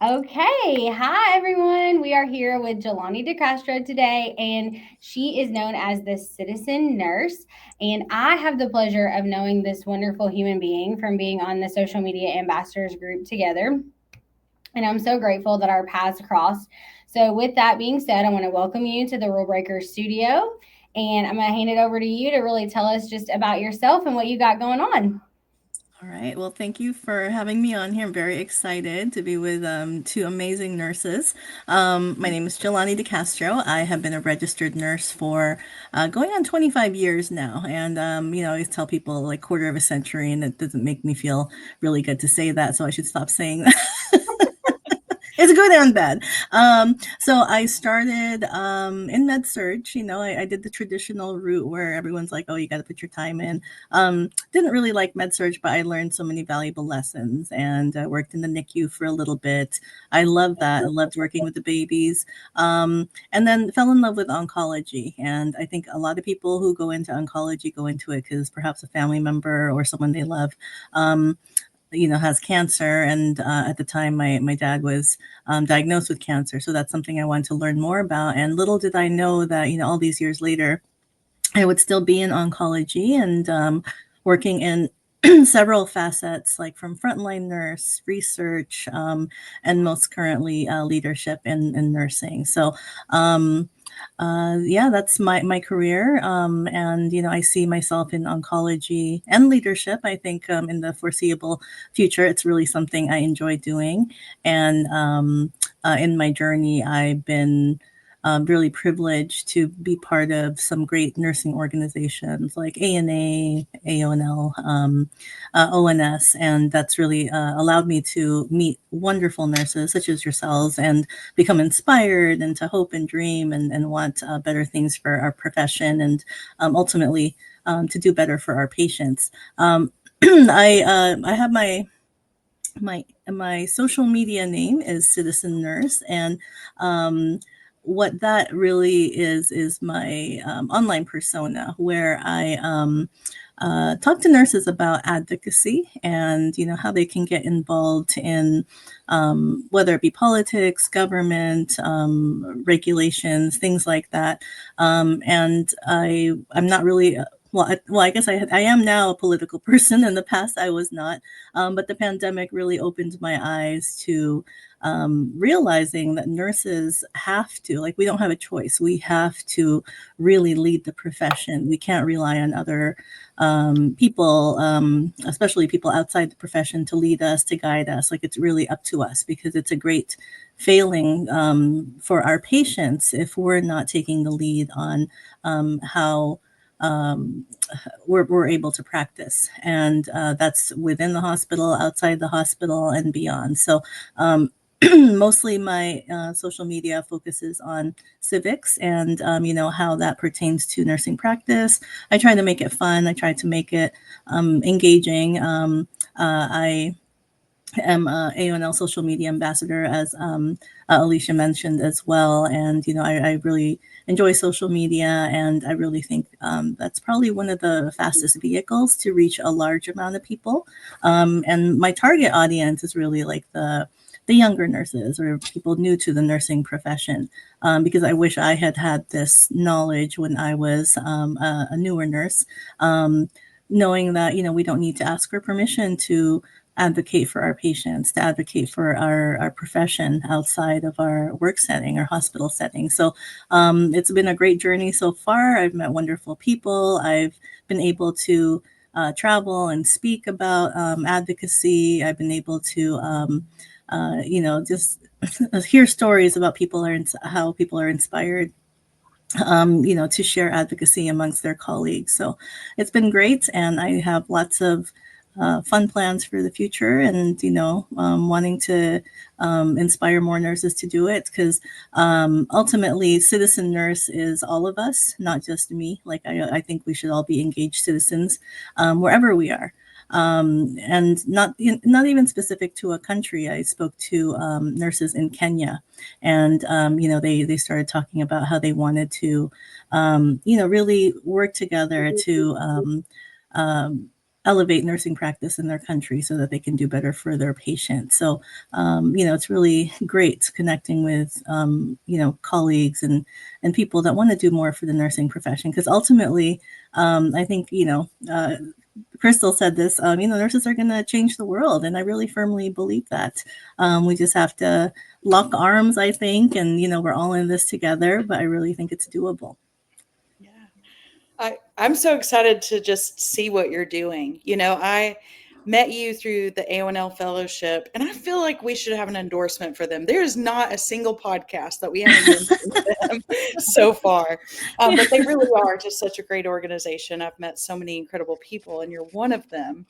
Okay, hi everyone. We are here with Jelani DeCastro today, and she is known as the citizen nurse. And I have the pleasure of knowing this wonderful human being from being on the social media ambassadors group together. And I'm so grateful that our paths crossed. So, with that being said, I want to welcome you to the Rule Breaker studio, and I'm going to hand it over to you to really tell us just about yourself and what you got going on. All right. Well, thank you for having me on here. I'm very excited to be with two amazing nurses. My name is Jelani DeCastro. I have been a registered nurse for going on 25 years now. And, I always tell people like quarter of a century, and it doesn't make me feel really good to say that. So I should stop saying that. It's good and bad. So I started in med surge. I did the traditional route where everyone's like, "Oh, you got to put your time in." Didn't really like med surge, but I learned so many valuable lessons, and I worked in the NICU for a little bit. I loved that. I loved working with the babies, and then fell in love with oncology. And I think a lot of people who go into oncology go into it because perhaps a family member or someone they love. Um, has cancer. And at the time, my dad was diagnosed with cancer. So that's something I wanted to learn more about. And little did I know that, all these years later, I would still be in oncology and working in several facets, like from frontline nurse, research, and most currently leadership in nursing. So, yeah, that's my career. And, I see myself in oncology and leadership. I think in the foreseeable future, it's really something I enjoy doing. And in my journey, I've been really privileged to be part of some great nursing organizations like ANA, AONL, ONS, and that's really allowed me to meet wonderful nurses such as yourselves and become inspired and to hope and dream and want better things for our profession and ultimately to do better for our patients. I have my social media name is Citizen Nurse, and um, what that really is my online persona, where I talk to nurses about advocacy and how they can get involved in whether it be politics, government, regulations, things like that. And I'm not really I guess I am now a political person. In the past, I was not. But the pandemic really opened my eyes to realizing that nurses have to, like, we don't have a choice. We have to really lead the profession. We can't rely on other people, especially people outside the profession, to lead us, to guide us. Like, it's really up to us because it's a great failing for our patients if we're not taking the lead on how. Um, we're able to practice. And that's within the hospital, outside the hospital, and beyond. So, mostly my social media focuses on civics and, how that pertains to nursing practice. I try to make it fun. I try to make it engaging. I am a AONL social media ambassador, as Alicia mentioned as well. And, I really enjoy social media, and I really think that's probably one of the fastest vehicles to reach a large amount of people. And my target audience is really like the younger nurses or people new to the nursing profession, because I wish I had had this knowledge when I was a newer nurse, knowing that we don't need to ask for permission to advocate for our patients, to advocate for our profession outside of our work setting or hospital setting. So it's been a great journey so far. I've met wonderful people. I've been able to travel and speak about advocacy. I've been able to, just hear stories about how people are inspired to share advocacy amongst their colleagues. So it's been great, and I have lots of fun plans for the future, and wanting to inspire more nurses to do it, because ultimately, citizen nurse is all of us, not just me. Like, I think we should all be engaged citizens wherever we are. And not even specific to a country. I spoke to nurses in Kenya, and they started talking about how they wanted to really work together to elevate nursing practice in their country so that they can do better for their patients. So, it's really great connecting with, colleagues and people that want to do more for the nursing profession. Because ultimately, I think, Crystal said this, nurses are going to change the world. And I really firmly believe that. We just have to lock arms, I think, and, we're all in this together, but I really think it's doable. Yeah. I'm so excited to just see what you're doing. I met you through the AONL fellowship, and I feel like we should have an endorsement for them. There is not a single podcast that we haven't mentioned them so far. But they really are just such a great organization. I've met so many incredible people, and you're one of them.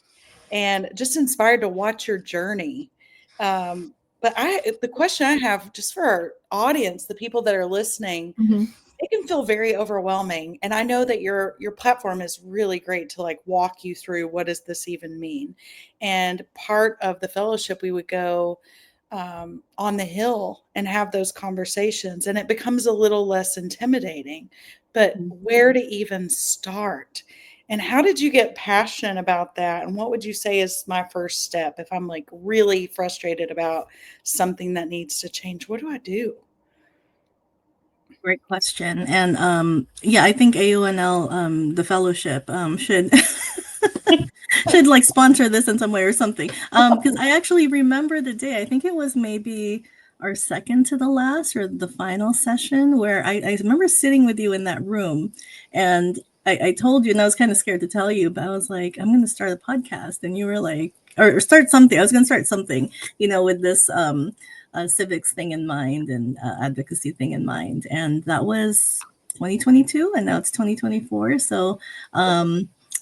And just inspired to watch your journey. But the question I have just for our audience, the people that are listening, Mm-hmm. it can feel very overwhelming, and I know that your platform is really great to like walk you through what does this even mean. And part of the fellowship, we would go on the hill and have those conversations, and it becomes a little less intimidating. But where to even start, and how did you get passionate about that, and what would you say is my first step if I'm like really frustrated about something that needs to change? What do I do? Great question. And yeah, I think AUNL, the fellowship, should should like sponsor this in some way or something. Because I actually remember the day. I think it was maybe our second to the last or the final session where I remember sitting with you in that room, and I told you, and I was kind of scared to tell you, but I was like, I'm going to start a podcast, and you were like, or start something. I was going to start something, with this civics thing in mind and advocacy thing in mind, and that was 2022, and now it's 2024. So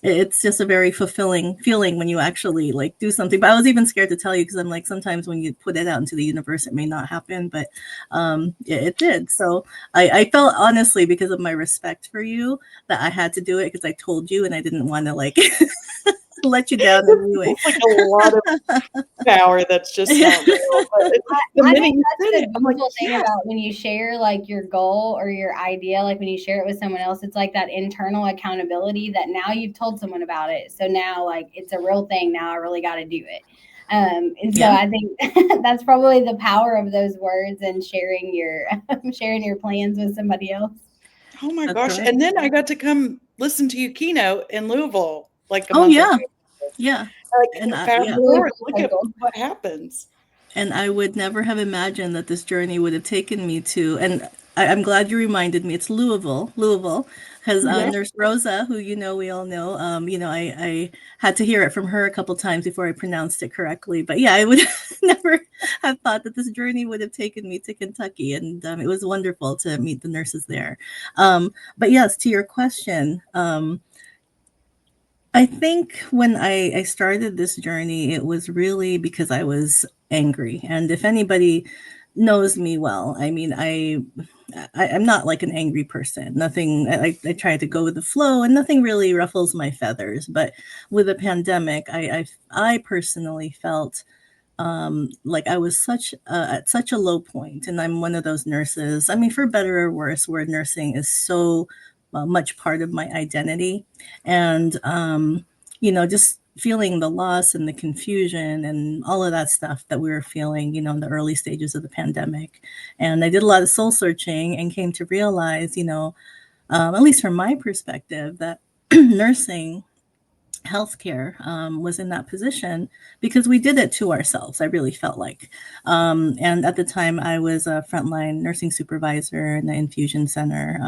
it's just a very fulfilling feeling when you actually like do something. But I was even scared to tell you because I'm like, sometimes when you put it out into the universe, it may not happen, but it did. So I felt honestly, because of my respect for you, that I had to do it because I told you, and I didn't want to like let you down in any way. It's like a lot of power that's just not real. But the I minute think you that's said the it, I'm like, beautiful thing yes. about when you share like your goal or your idea, like when you share it with someone else, it's like that internal accountability that now you've told someone about it. So now like it's a real thing. Now I really got to do it. And so Yeah, I think that's probably the power of those words and sharing your sharing your plans with somebody else. Oh my that's gosh. correct. And then I got to come listen to you keynote in Louisville like a Oh month or yeah, two ago. yeah, and Like fast yeah. Really forward, full look at circle. what happens. And I would never have imagined that this journey would have taken me to. And I'm glad you reminded me. It's Louisville, because Yeah. Nurse Rosa, who we all know, I had to hear it from her a couple times before I pronounced it correctly. But yeah, I would never have thought that this journey would have taken me to Kentucky, and it was wonderful to meet the nurses there. But yes, to your question. I think when I started this journey, it was really because I was angry. And if anybody knows me well, I mean, I'm not like an angry person. Nothing, I try to go with the flow and nothing really ruffles my feathers. But with the pandemic, I personally felt like I was at such a low point, and I'm one of those nurses. I mean, for better or worse, where nursing is so much part of my identity, and just feeling the loss and the confusion and all of that stuff that we were feeling, in the early stages of the pandemic. And I did a lot of soul searching and came to realize, at least from my perspective, that nursing healthcare was in that position because we did it to ourselves. I really felt like, and at the time I was a frontline nursing supervisor in the infusion center.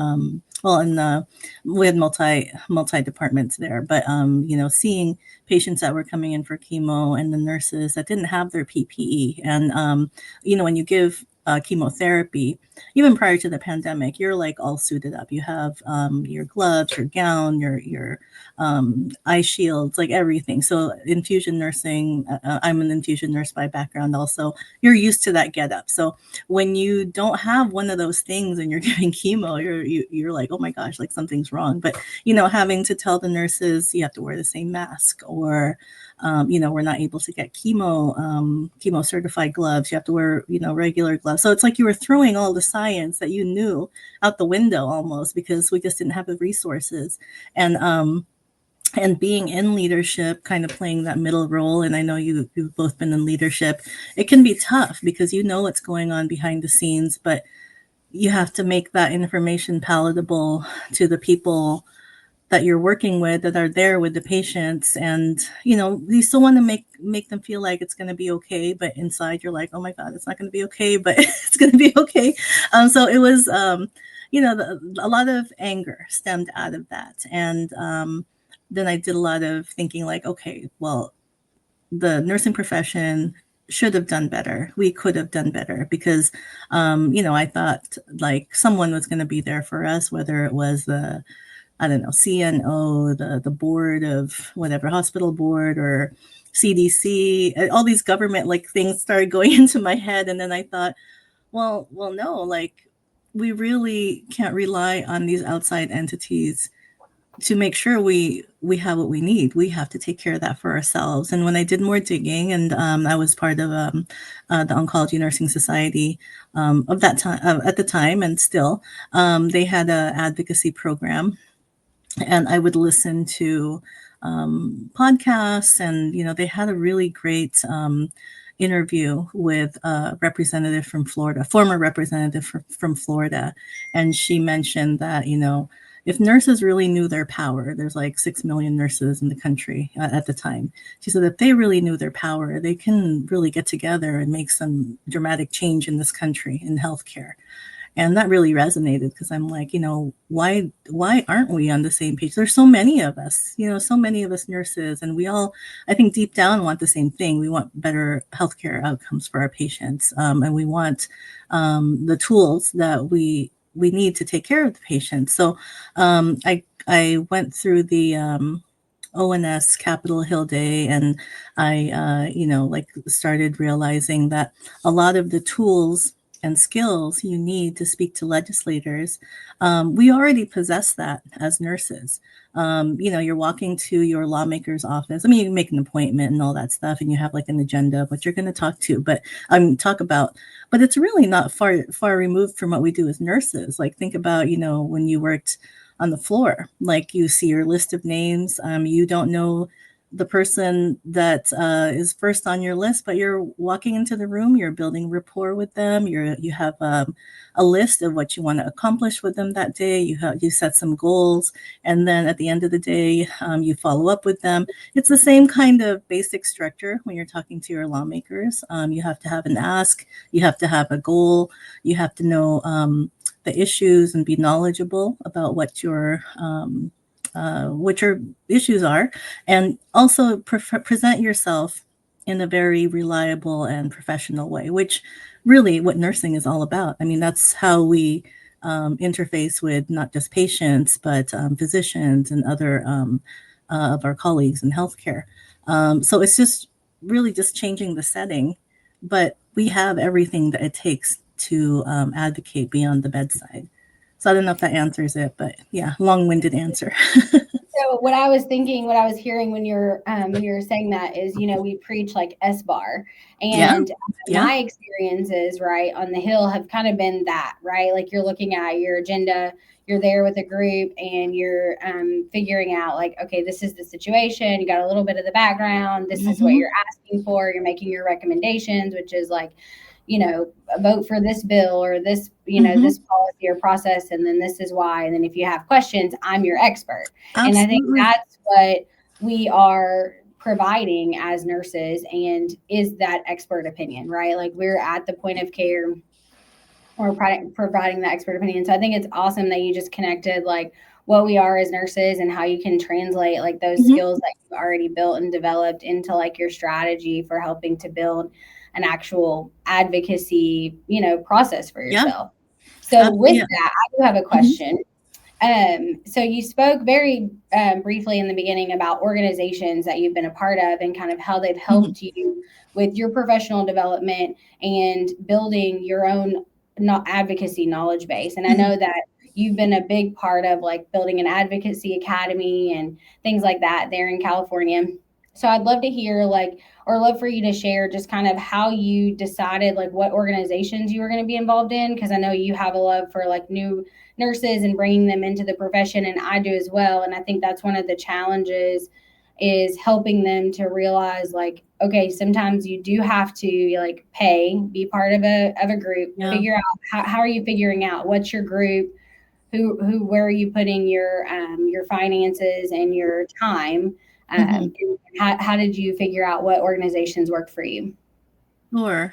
Well, in the we had multi departments there, but seeing patients that were coming in for chemo and the nurses that didn't have their PPE, and when you give chemotherapy, even prior to the pandemic, you're like all suited up. You have your gloves, your gown, your eye shields, like everything. So infusion nursing, I'm an infusion nurse by background also. You're used to that get up. So when you don't have one of those things and you're giving chemo, you're like, oh my gosh, like something's wrong. But having to tell the nurses you have to wear the same mask, or we're not able to get chemo certified gloves. You have to wear, regular gloves. So it's like you were throwing all the science that you knew out the window almost because we just didn't have the resources. And and being in leadership, kind of playing that middle role, and I know you've both been in leadership, it can be tough because you know what's going on behind the scenes, but you have to make that information palatable to the people that you're working with, that are there with the patients. And you still want to make them feel like it's going to be okay, but inside you're like, oh my god, it's not going to be okay, but it's going to be okay. So it was a lot of anger stemmed out of that. And then I did a lot of thinking like, okay, well, the nursing profession should have done better. We could have done better because, I thought like someone was going to be there for us, whether it was the, I don't know, CNO, the board of whatever, hospital board, or CDC. All these government like things started going into my head, and then I thought, well, no, like we really can't rely on these outside entities to make sure we have what we need. We have to take care of that for ourselves. And when I did more digging, and I was part of the Oncology Nursing Society of that time, at the time, and still, they had a advocacy program, and I would listen to podcasts, and they had a really great interview with a representative from Florida, former representative from Florida, and she mentioned that if nurses really knew their power, there's like 6 million nurses in the country at the time. She said if they really knew their power, they can really get together and make some dramatic change in this country in healthcare. And that really resonated because I'm like, why aren't we on the same page? There's so many of us, so many of us nurses, and we all, I think deep down, want the same thing. We want better healthcare outcomes for our patients, and we want the tools that we need to take care of the patients. So I went through the ONS Capitol Hill Day, and I like started realizing that a lot of the tools and skills you need to speak to legislators, we already possess that as nurses. You're walking to your lawmaker's office. I mean, you make an appointment and all that stuff, and you have like an agenda of what you're going to talk to, but talk about. But it's really not far removed from what we do as nurses. Like think about when you worked on the floor, like you see your list of names. You don't know the person that is first on your list, but you're walking into the room, you're building rapport with them. You have a list of what you want to accomplish with them that day. You set some goals, and then at the end of the day, you follow up with them. It's the same kind of basic structure when you're talking to your lawmakers. You have to have an ask, you have to have a goal, you have to know the issues and be knowledgeable about what your issues are, and also present yourself in a very reliable and professional way, which really what nursing is all about. I mean, that's how we interface with not just patients, but physicians and other of our colleagues in healthcare. So it's just really just changing the setting, but we have everything that it takes to advocate beyond the bedside. So I don't know if that answers it, but yeah, long-winded answer. So what I was thinking, what I was hearing when you're saying that is, we preach like S bar, Yeah, and yeah. my experiences right on the Hill have kind of been that, right? Like you're looking at your agenda, you're there with a group, and you're figuring out like, okay, this is the situation. You got a little bit of the background. This is what Hmm. you're asking for. You're making your recommendations, which is like, vote for this bill or this, Hmm. this policy or process, and then this is why. And then if you have questions, I'm your expert. And I think Absolutely. that's what we are providing as nurses, and is that expert opinion, right? Like we're at the point of care, or providing that expert opinion. So I think it's awesome that you just connected like what we are as nurses and how you can translate like those Hmm. skills that you've already built and developed into like your strategy for helping to build an actual advocacy, process for Yeah. yourself. So with Yeah. that, I do have a Hmm. question. So you spoke very briefly in the beginning about organizations that you've been a part of and kind of how they've Hmm. helped you with your professional development and building your own advocacy knowledge base. And I Hmm. know that you've been a big part of like building an advocacy academy and things like that there in California. So I'd love to hear like or love for you to share just kind of how you decided like what organizations you were going to be involved in, because I know you have a love for like new nurses and bringing them into the profession, and I do as well. And I think that's one of the challenges is helping them to realize like, okay, sometimes you do have to like pay, be part of a group, Yeah. figure out how are you figuring out what's your group, where are you putting your finances and your time, Hmm. and how did you figure out what organizations work for you? Sure.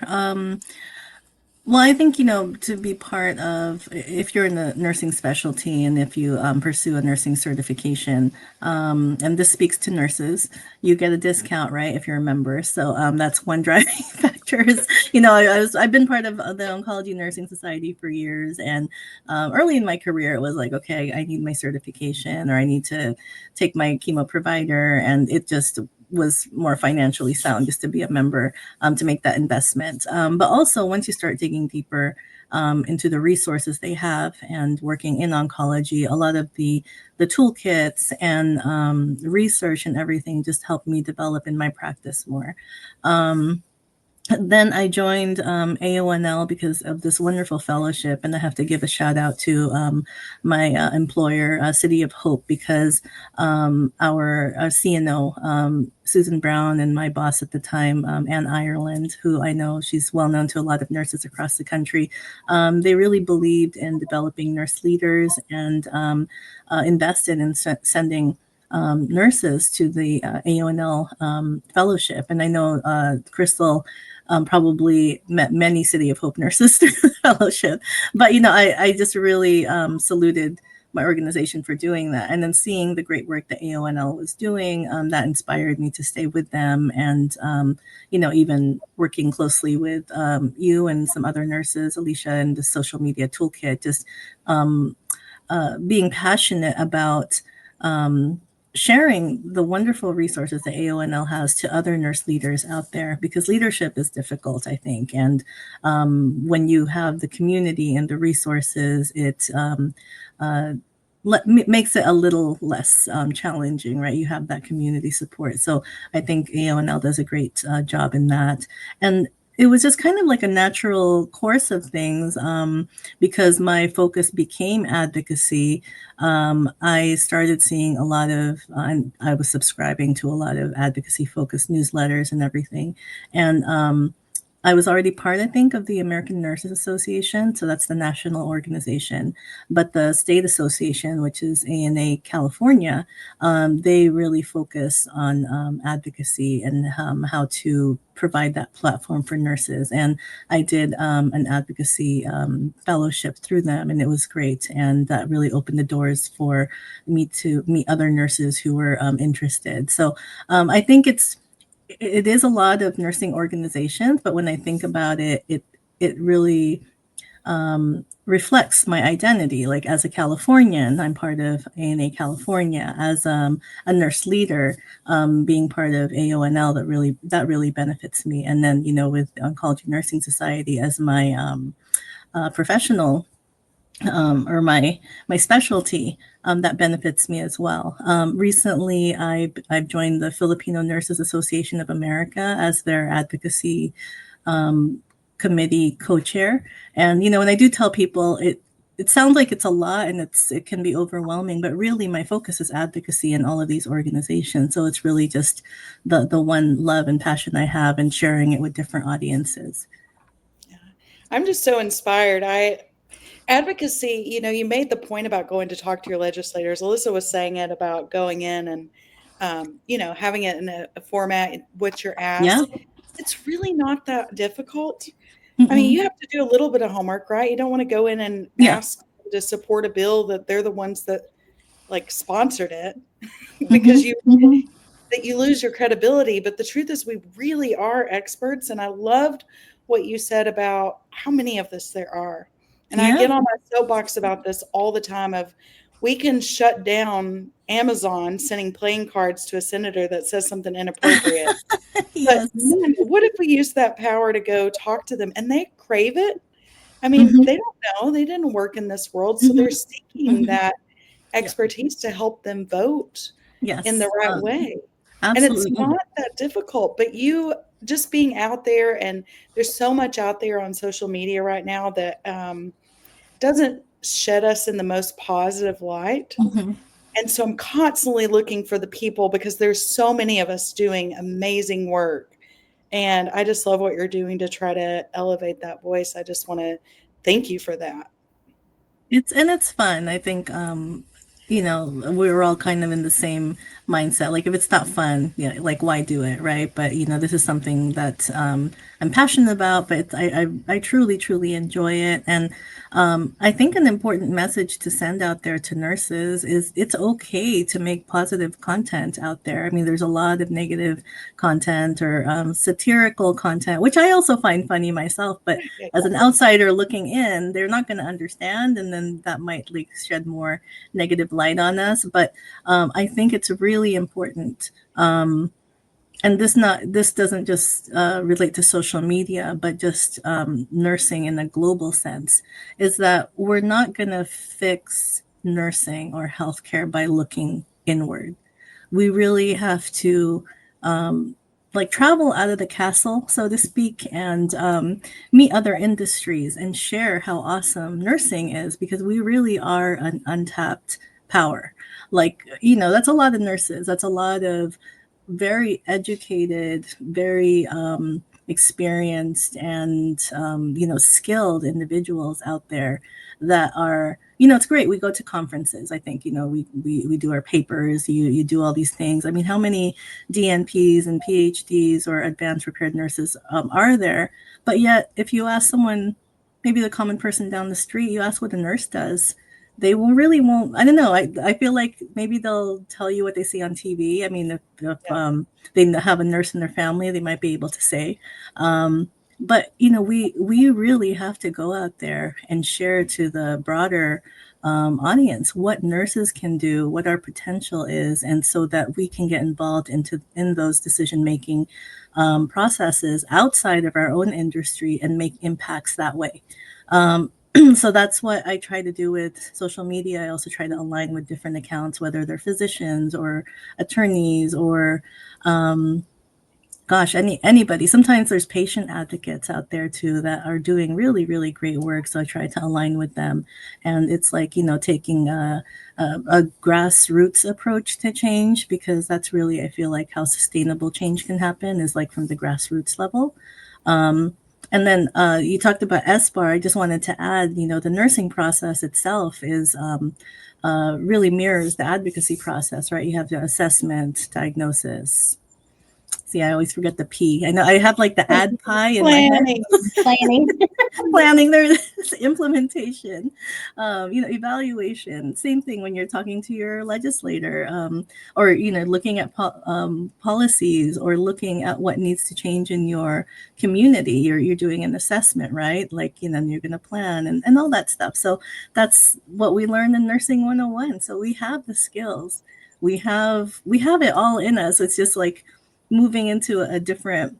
Well, I think, to be part of, if you're in the nursing specialty and if you pursue a nursing certification, and this speaks to nurses, you get a discount, right, if you're a member. So that's one driving factor is, I've been part of the Oncology Nursing Society for years. And early in my career, it was like, okay, I need my certification or I need to take my chemo provider. And it just was more financially sound just to be a member, to make that investment. But also, once you start digging deeper into the resources they have and working in oncology, a lot of the toolkits and research and everything just helped me develop in my practice more. Um, then I joined AONL because of this wonderful fellowship, and I have to give a shout out to my employer, City of Hope, because our CNO, Susan Brown, and my boss at the time, Anne Ireland, who I know she's well known to a lot of nurses across the country, they really believed in developing nurse leaders and invested in sending nurses to the AONL fellowship. And I know Crystal probably met many City of Hope nurses through the fellowship. But, I just really saluted my organization for doing that. And then seeing the great work that AONL was doing, that inspired me to stay with them. And, even working closely with you and some other nurses, Alicia, and the social media toolkit, just um, being passionate about um, sharing the wonderful resources that AONL has to other nurse leaders out there, because leadership is difficult, I think. And when you have the community and the resources, it uh, makes it a little less challenging, right? You have that community support. So I think AONL does a great job in that. And it was just kind of like a natural course of things, because my focus became advocacy. I started seeing a lot of, and I was subscribing to a lot of advocacy focused newsletters and everything. And I was already part, I think, of the American Nurses Association. So that's the national organization. But the state association, which is ANA California, they really focus on advocacy and how to provide that platform for nurses. And I did an advocacy fellowship through them, and it was great. And that really opened the doors for me to meet other nurses who were interested. So I think it is a lot of nursing organizations, but when I think about it, it really reflects my identity. Like as a Californian, I'm part of ANA California. As a nurse leader, being part of AONL, that really benefits me. And then with the Oncology Nursing Society as my professional, or my specialty, that benefits me as well. Recently, I've joined the Filipino Nurses Association of America as their advocacy um, committee co-chair. And when I do tell people, it sounds like it's a lot and it can be overwhelming, but really my focus is advocacy in all of these organizations. So it's really just the one love and passion I have and sharing it with different audiences. Yeah. I'm just so inspired. I Advocacy, you made the point about going to talk to your legislators. Alyssa was saying it about going in and, having it in a format, what you're Yeah. asked. It's really not that difficult. I mean, Mm-mm. you have to do a little bit of homework, right? You don't want to go in and Yeah. ask to support a bill that they're the ones that like sponsored it because Mm-hmm. Mm-hmm. you lose your credibility. But the truth is, we really are experts. And I loved what you said about how many of this there are. And I Yeah. get on my soapbox about this all the time of we can shut down Amazon sending playing cards to a senator that says something inappropriate. But Yes. man, what if we use that power to go talk to them and they crave it? I mean, Mm-hmm. they don't know. They didn't work in this world. So they're Mm-hmm. seeking Mm-hmm. that Yeah. expertise to help them vote in the Yes. right way. And it's Absolutely. not that difficult, but you just being out there, and there's so much out there on social media right now that doesn't shed us in the most positive light. Mhm. And so I'm constantly looking for the people because there's so many of us doing amazing work. And I just love what you're doing to try to elevate that voice. I just want to thank you for that. It's fun. I think we're all kind of in the same mindset. Like if it's not fun, like why do it, right? But this is something that I'm passionate about, but I truly, truly enjoy it. And I think an important message to send out there to nurses is it's okay to make positive content out there. I mean, there's a lot of negative content or satirical content, which I also find funny myself, but Yeah. as an outsider looking in, they're not going to understand, and then that might like shed more negative light on us. But I think it's really important. And this doesn't just relate to social media, but just nursing in a global sense, is that we're not going to fix nursing or healthcare by looking inward. We really have to like travel out of the castle, so to speak, and meet other industries and share how awesome nursing is, because we really are an untapped power. Like, that's a lot of nurses, that's a lot of very educated, very experienced, and skilled individuals out there that are, it's great. We go to conferences. I think, we do our papers. You do all these things. I mean, how many DNPs and PhDs or advanced prepared nurses are there? But yet, if you ask someone, maybe the common person down the street, you ask what a nurse does, they will really won't. I don't know. I feel like maybe they'll tell you what they see on TV. I mean, if Yeah. they have a nurse in their family, they might be able to say. But we really have to go out there and share to the broader audience what nurses can do, what our potential is, and so that we can get involved in those decision making processes outside of our own industry and make impacts that way. So that's what I try to do with social media. I also try to align with different accounts, whether they're physicians or attorneys or gosh, anybody. Sometimes there's patient advocates out there too that are doing really, really great work. So I try to align with them, and it's like taking a grassroots approach to change, because that's really, I feel like, how sustainable change can happen, is like from the grassroots level. Um, and then you talked about SBAR. I just wanted to add, the nursing process itself is really mirrors the advocacy process, right? You have the assessment, diagnosis. See, I always forget the P. I know I have like the ad pie in my head. Planning. Planning. Planning, there's implementation, evaluation. Same thing when you're talking to your legislator, or looking at policies, or looking at what needs to change in your community. You're doing an assessment, right? Like you're going to plan and all that stuff. So that's what we learned in Nursing 101. So we have the skills. We have it all in us. It's just like moving into a different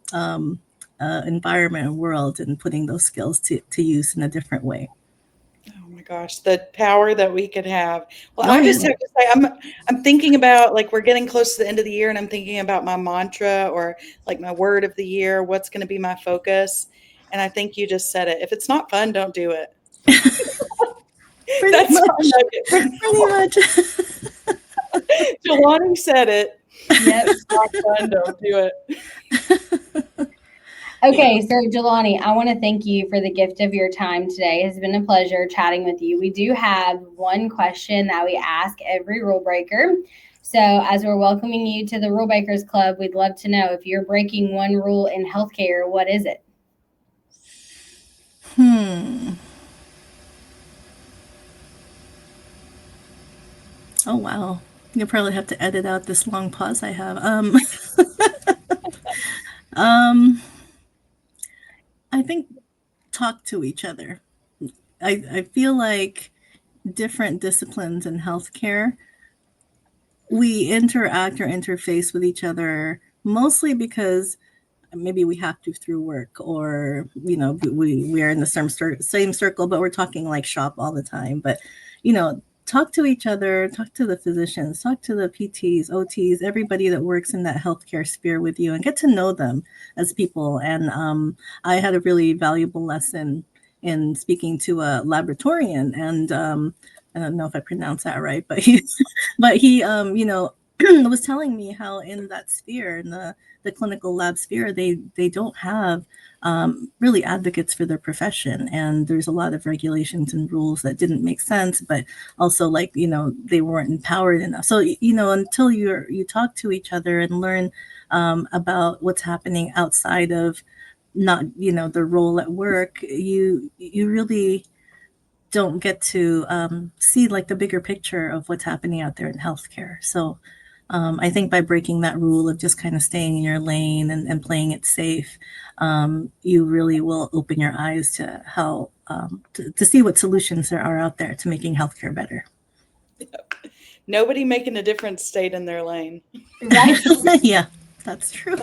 environment and world, and putting those skills to use in a different way. Oh my gosh, the power that we could have. Well, Oh I yeah. just have to say, I'm thinking about, like, we're getting close to the end of the year, and I'm thinking about my mantra, or like my word of the year. What's going to be my focus? And I think you just said it. If it's not fun, don't do it. Pretty That's my much. nugget for Pretty now. much. Jelani said it. Yep. If it's not fun, don't do it. Yeah. Okay, so Jelani, I want to thank you for the gift of your time today. It's been a pleasure chatting with you. We do have one question that we ask every rule breaker. So, as we're welcoming you to the Rule Breakers Club, we'd love to know, if you're breaking one rule in healthcare, what is it? Hmm. Oh wow. You'll probably have to edit out this long pause I have. Um, I think talk to each other. I feel like different disciplines in healthcare, we interact or interface with each other mostly because maybe we have to through work, or we are in the same circle, but we're talking like shop all the time. But talk to each other, talk to the physicians, talk to the PTs, OTs, everybody that works in that healthcare sphere with you, and get to know them as people. And I had a really valuable lesson in speaking to a laboratorian, and I don't know if I pronounced that right, but he was telling me how in that sphere, in the clinical lab sphere, they don't have really advocates for their profession, and there's a lot of regulations and rules that didn't make sense, but also, like, they weren't empowered enough. So until you talk to each other and learn about what's happening outside of not the role at work, you really don't get to see like the bigger picture of what's happening out there in healthcare. So I think by breaking that rule of just kind of staying in your lane and playing it safe, you really will open your eyes to how to see what solutions there are out there to making healthcare better. Nobody making a difference stayed in their lane. Right. Yeah, that's true.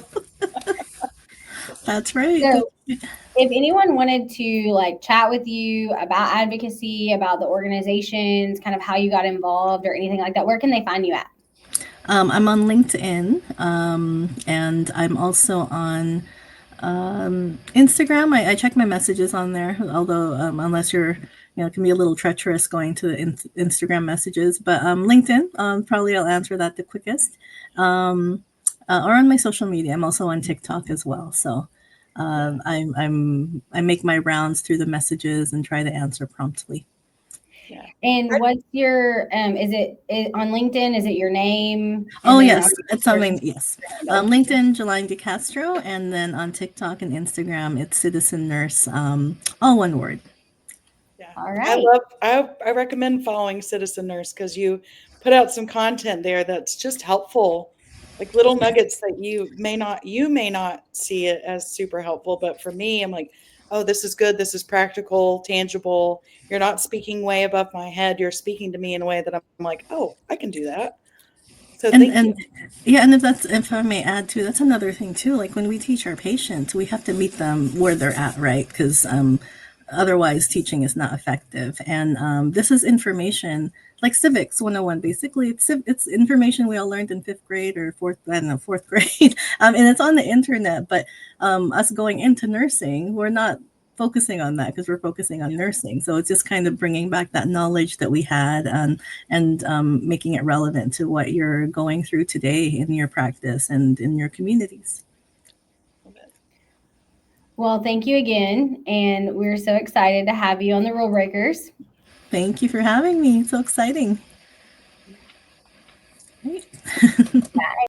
That's right. So if anyone wanted to like chat with you about advocacy, about the organizations, kind of how you got involved or anything like that, where can they find you at? I'm on LinkedIn, and I'm also on Instagram. I check my messages on there, although unless it can be a little treacherous going to Instagram messages. But LinkedIn, probably I'll answer that the quickest. Um, or on my social media, I'm also on TikTok as well. So I make my rounds through the messages and try to answer promptly. Yeah. And what's your on LinkedIn? Is it your name? Oh And then yes, it's something. Yes, okay. LinkedIn, Giliane DeCastro, and then on TikTok and Instagram, it's Citizen Nurse, all one word. Yeah. All right. I recommend following Citizen Nurse because you put out some content there that's just helpful. Like little nuggets that you may not see it as super helpful, but for me, I'm like, oh, this is good. This is practical, tangible. You're not speaking way above my head. You're speaking to me in a way that I'm like, oh, I can do that. So And thank you. and yeah, and if I may add too, that's another thing too. Like when we teach our patients, we have to meet them where they're at, right? Because otherwise, teaching is not effective. And this is information like civics 101. Basically, it's information we all learned in fifth grade or I don't know, fourth grade, and it's on the internet. But us going into nursing, we're not focusing on that because we're focusing on nursing. So it's just kind of bringing back that knowledge that we had and making it relevant to what you're going through today in your practice and in your communities. Well, thank you again. And we're so excited to have you on the Rule Breakers. Thank you for having me. It's so exciting. Great.